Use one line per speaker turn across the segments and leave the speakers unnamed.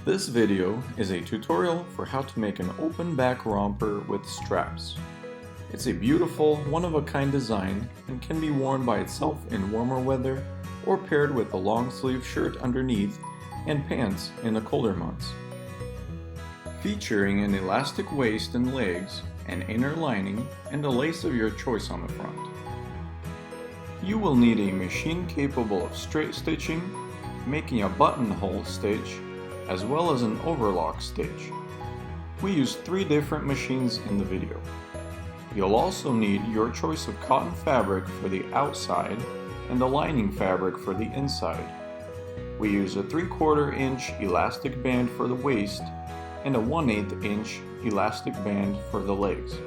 This video is a tutorial for how to make an open back romper with straps. It's a beautiful, one-of-a-kind design and can be worn by itself in warmer weather or paired with a long sleeve shirt underneath and pants in the colder months. Featuring an elastic waist and legs, an inner lining, and a lace of your choice on the front. You will need a machine capable of straight stitching, making a buttonhole stitch, as well as an overlock stitch. We use 3 different machines in the video. You'll also need your choice of cotton fabric for the outside and the lining fabric for the inside. We use a 3/4 inch elastic band for the waist and a 1/8 inch elastic band for the legs.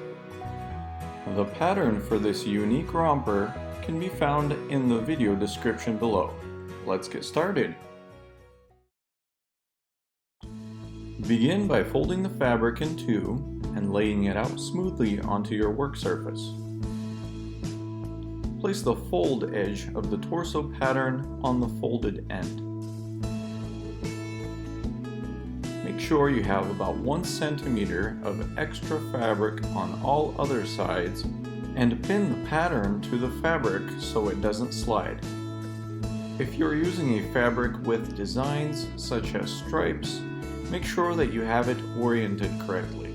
The pattern for this unique romper can be found in the video description below. Let's get started. Begin by folding the fabric in 2 and laying it out smoothly onto your work surface. Place the fold edge of the torso pattern on the folded end. Make sure you have about 1 centimeter of extra fabric on all other sides and pin the pattern to the fabric so it doesn't slide. If you're using a fabric with designs such as stripes, make sure that you have it oriented correctly.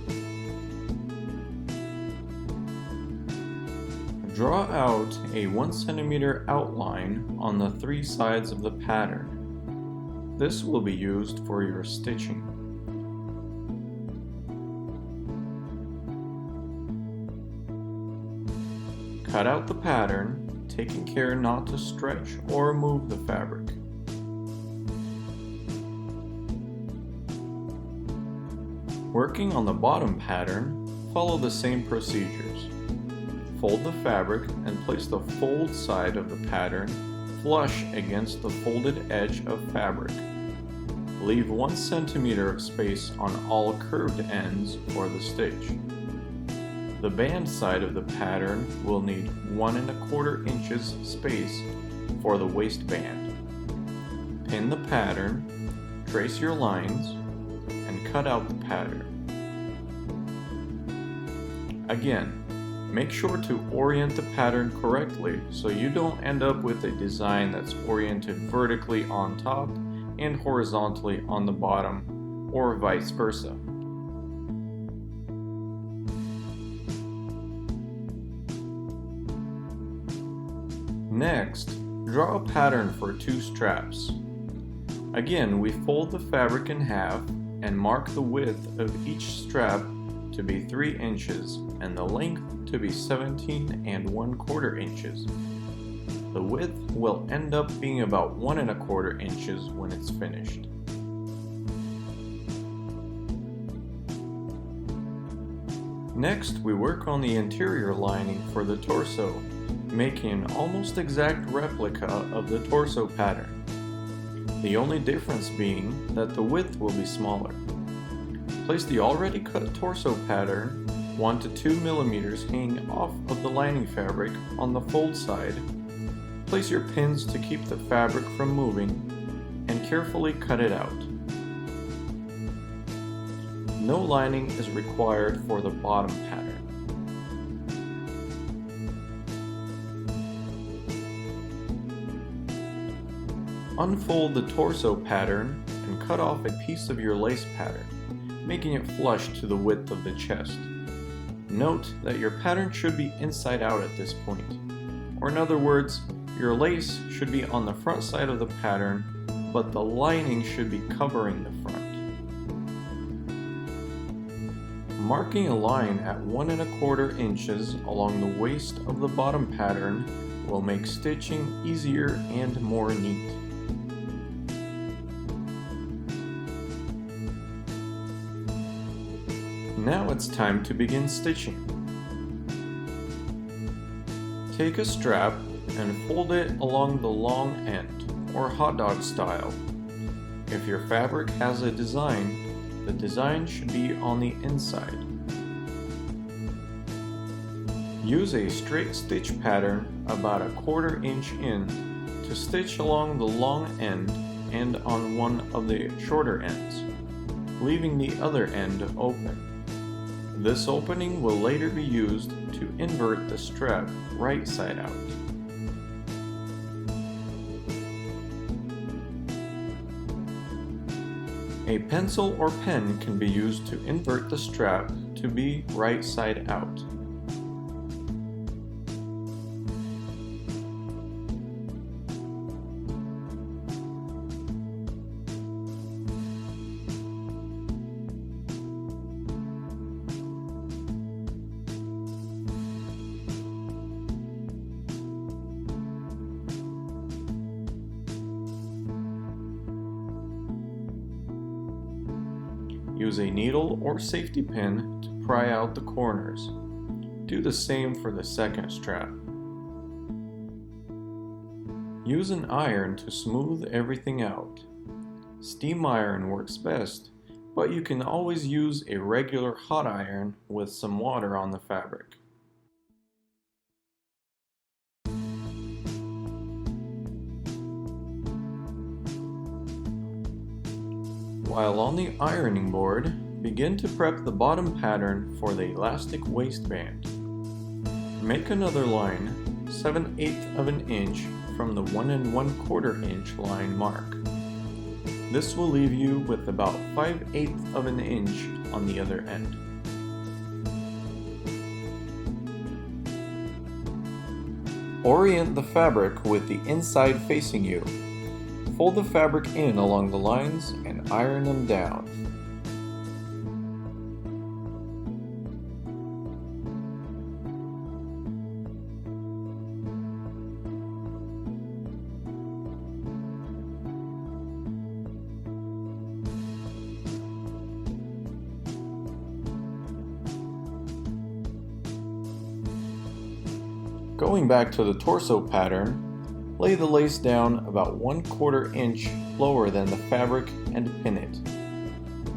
Draw out a 1 centimeter outline on the 3 sides of the pattern. This will be used for your stitching. Cut out the pattern, taking care not to stretch or move the fabric. Working on the bottom pattern, follow the same procedures. Fold the fabric and place the fold side of the pattern flush against the folded edge of fabric. Leave 1 centimeter of space on all curved ends for the stitch. The band side of the pattern will need 1 1/4 inches space for the waistband. Pin the pattern, trace your lines, and cut out the pattern. Again, make sure to orient the pattern correctly so you don't end up with a design that's oriented vertically on top and horizontally on the bottom, or vice versa. Next, draw a pattern for 2 straps. Again, we fold the fabric in half and mark the width of each strap to be 3 inches and the length to be 17 1/4 inches. The width will end up being about 1 1/4 inches when it's finished. Next, we work on the interior lining for the torso, making an almost exact replica of the torso pattern. The only difference being that the width will be smaller. Place the already cut torso pattern 1 to 2 millimeters hanging off of the lining fabric on the fold side. Place your pins to keep the fabric from moving and carefully cut it out. No lining is required for the bottom pattern. Unfold the torso pattern and cut off a piece of your lace pattern, making it flush to the width of the chest. Note that your pattern should be inside out at this point, or in other words, your lace should be on the front side of the pattern, but the lining should be covering the front. Marking a line at 1 1/4 inches along the waist of the bottom pattern will make stitching easier and more neat. Now it's time to begin stitching. Take a strap and fold it along the long end, or hot dog style. If your fabric has a design, the design should be on the inside. Use a straight stitch pattern about 1/4 inch in to stitch along the long end and on one of the shorter ends. leaving the other end open. This opening will later be used to invert the strap right side out. A pencil or pen can be used to invert the strap to be right side out. Use a needle or safety pin to pry out the corners. Do the same for the second strap. Use an iron to smooth everything out. Steam iron works best, but you can always use a regular hot iron with some water on the fabric. While on the ironing board, begin to prep the bottom pattern for the elastic waistband. Make another line 7/8 of an inch from the 1 1/4 inch line mark. This will leave you with about 5/8 of an inch on the other end. Orient the fabric with the inside facing you. Fold the fabric in along the lines and iron them down. Going back to the torso pattern, lay the lace down about 1/4 inch lower than the fabric and pin it.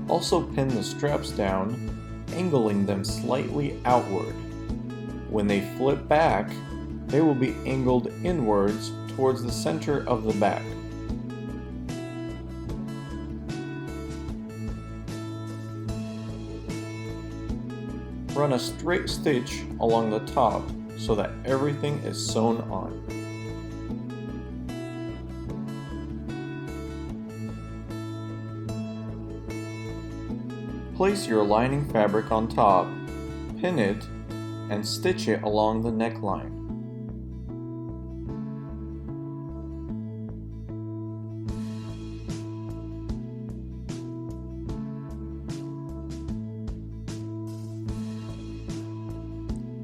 Also pin the straps down, angling them slightly outward. When they flip back, they will be angled inwards towards the center of the back. Run a straight stitch along the top so that everything is sewn on. Place your lining fabric on top, pin it, and stitch it along the neckline.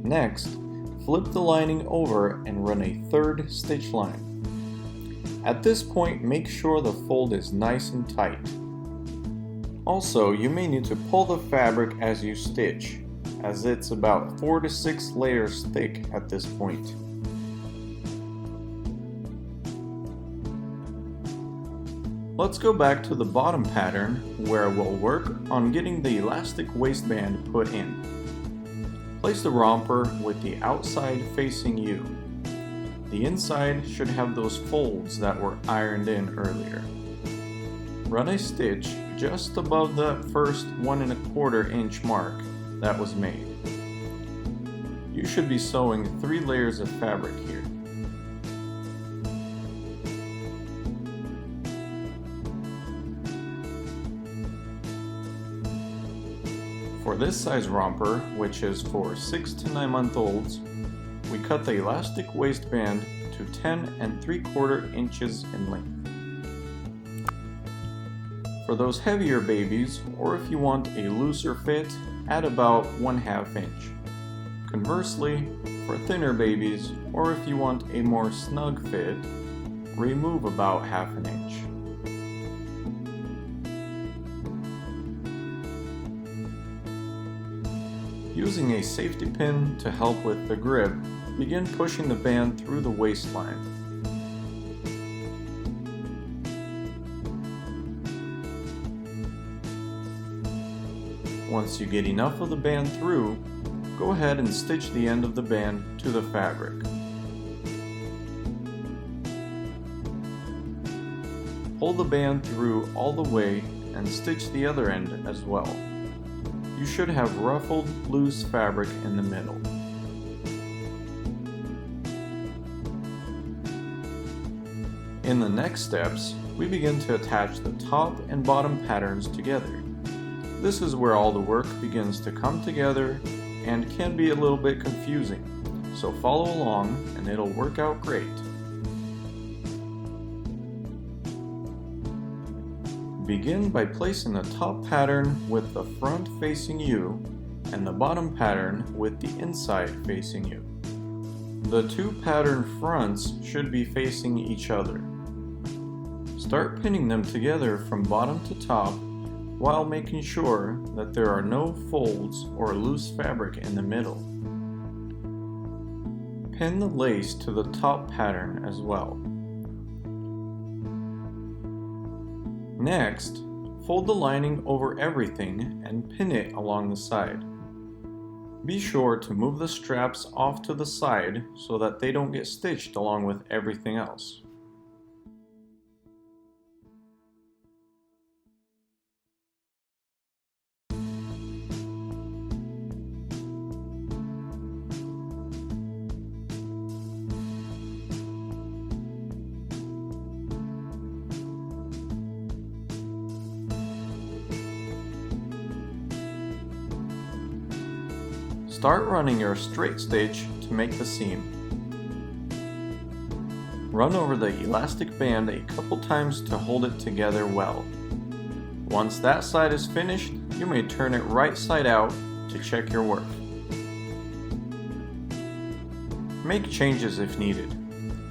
Next, flip the lining over and run a third stitch line. At this point, make sure the fold is nice and tight. Also, you may need to pull the fabric as you stitch, as it's about 4 to 6 layers thick at this point. Let's go back to the bottom pattern where we'll work on getting the elastic waistband put in. Place the romper with the outside facing you. The inside should have those folds that were ironed in earlier. Run a stitch just above the first 1 1/4 inch mark that was made. You should be sewing 3 layers of fabric here. For this size romper, which is for 6 to 9 month olds, we cut the elastic waistband to 10 3/4 inches in length. For those heavier babies, or if you want a looser fit, add about 1/2 inch. Conversely, for thinner babies, or if you want a more snug fit, remove about 1/2 inch. Using a safety pin to help with the grip, begin pushing the band through the waistline. Once you get enough of the band through, go ahead and stitch the end of the band to the fabric. Pull the band through all the way and stitch the other end as well. You should have ruffled loose fabric in the middle. In the next steps, we begin to attach the top and bottom patterns together. This is where all the work begins to come together and can be a little bit confusing, so follow along and it'll work out great. Begin by placing the top pattern with the front facing you and the bottom pattern with the inside facing you. The two pattern fronts should be facing each other. Start pinning them together from bottom to top while making sure that there are no folds or loose fabric in the middle. Pin the lace to the top pattern as well. Next, fold the lining over everything and pin it along the side. Be sure to move the straps off to the side so that they don't get stitched along with everything else. Start running your straight stitch to make the seam. Run over the elastic band a couple times to hold it together well. Once that side is finished, you may turn it right side out to check your work. Make changes if needed,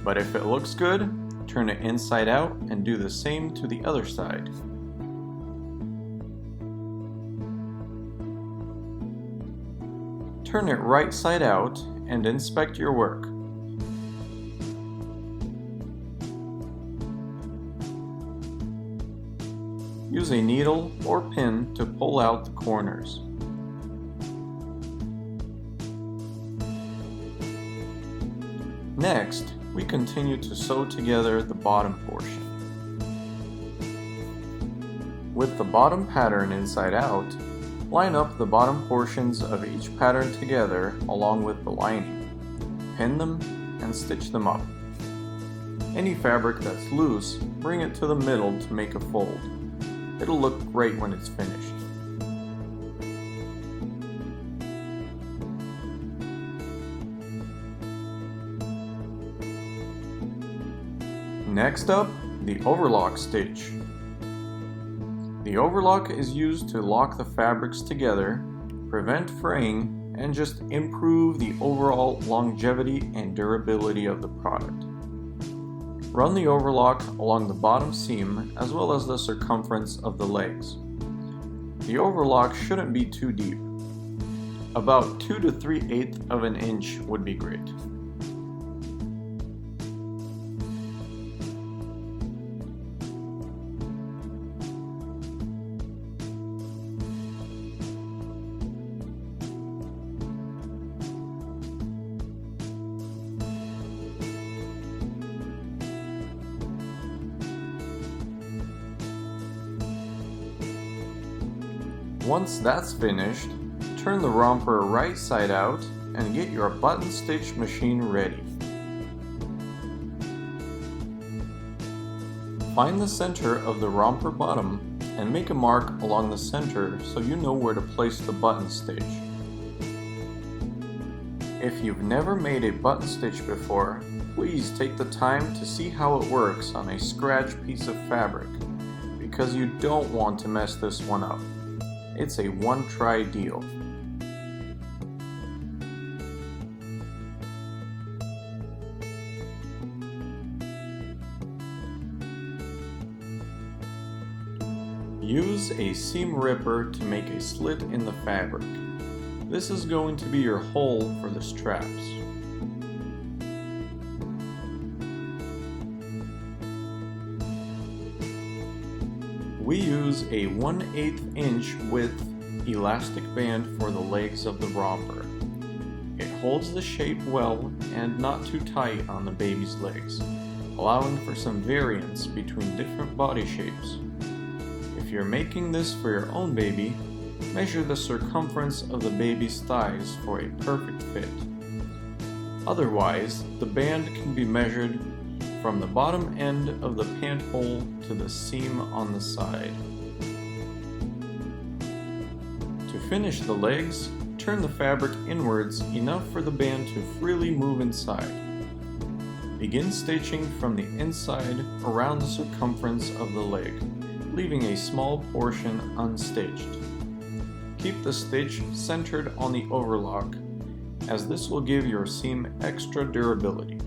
but if it looks good, turn it inside out and do the same to the other side. Turn it right side out and inspect your work. Use a needle or pin to pull out the corners. Next, we continue to sew together the bottom portion. With the bottom pattern inside out, line up the bottom portions of each pattern together along with the lining. Pin them and stitch them up. Any fabric that's loose, bring it to the middle to make a fold. It'll look great when it's finished. Next up, the overlock stitch. The overlock is used to lock the fabrics together, prevent fraying, and just improve the overall longevity and durability of the product. Run the overlock along the bottom seam as well as the circumference of the legs. The overlock shouldn't be too deep. About 2 to 3/8 of an inch would be great. Once that's finished, turn the romper right side out and get your button stitch machine ready. Find the center of the romper bottom and make a mark along the center so you know where to place the button stitch. If you've never made a button stitch before, please take the time to see how it works on a scratch piece of fabric, because you don't want to mess this one up. It's a one-try deal. Use a seam ripper to make a slit in the fabric. This is going to be your hole for the straps. We use a 1/8 inch width elastic band for the legs of the romper. It holds the shape well and not too tight on the baby's legs, allowing for some variance between different body shapes. If you're making this for your own baby, measure the circumference of the baby's thighs for a perfect fit. Otherwise, the band can be measured from the bottom end of the pant hole to the seam on the side. To finish the legs, turn the fabric inwards enough for the band to freely move inside. Begin stitching from the inside around the circumference of the leg, leaving a small portion unstitched. Keep the stitch centered on the overlock, as this will give your seam extra durability.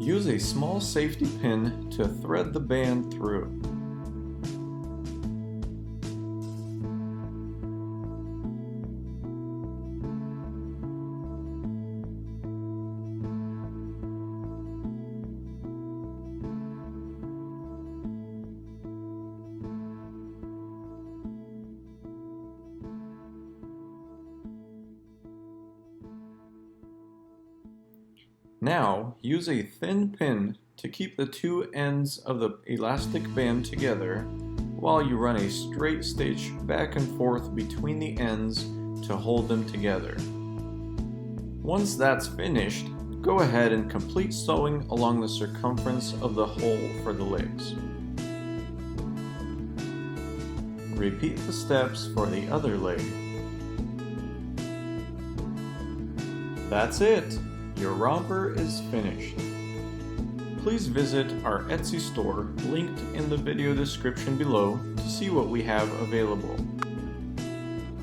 Use a small safety pin to thread the band through. Now, use a thin pin to keep the two ends of the elastic band together while you run a straight stitch back and forth between the ends to hold them together. Once that's finished, go ahead and complete sewing along the circumference of the hole for the legs. Repeat the steps for the other leg. That's it! Your romper is finished. Please visit our Etsy store linked in the video description below to see what we have available.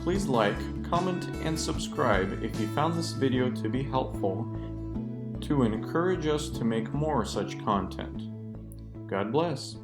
Please like, comment, and subscribe if you found this video to be helpful to encourage us to make more such content. God bless.